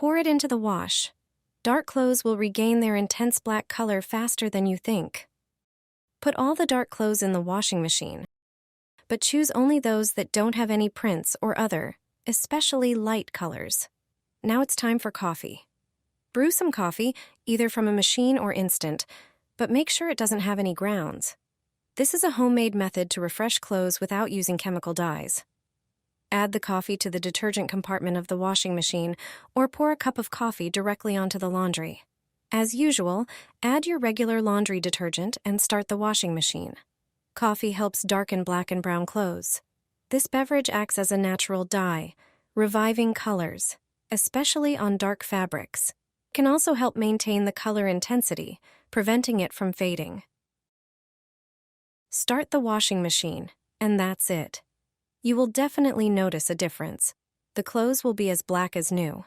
Pour it into the wash. Dark clothes will regain their intense black color faster than you think. Put all the dark clothes in the washing machine, but choose only those that don't have any prints or other, especially light colors. Now it's time for coffee. Brew some coffee, either from a machine or instant, but make sure it doesn't have any grounds. This is a homemade method to refresh clothes without using chemical dyes. Add the coffee to the detergent compartment of the washing machine, or pour a cup of coffee directly onto the laundry. As usual, add your regular laundry detergent and start the washing machine. Coffee helps darken black and brown clothes. This beverage acts as a natural dye, reviving colors, especially on dark fabrics. It can also help maintain the color intensity, preventing it from fading. Start the washing machine, and that's it. You will definitely notice a difference. The clothes will be as black as new.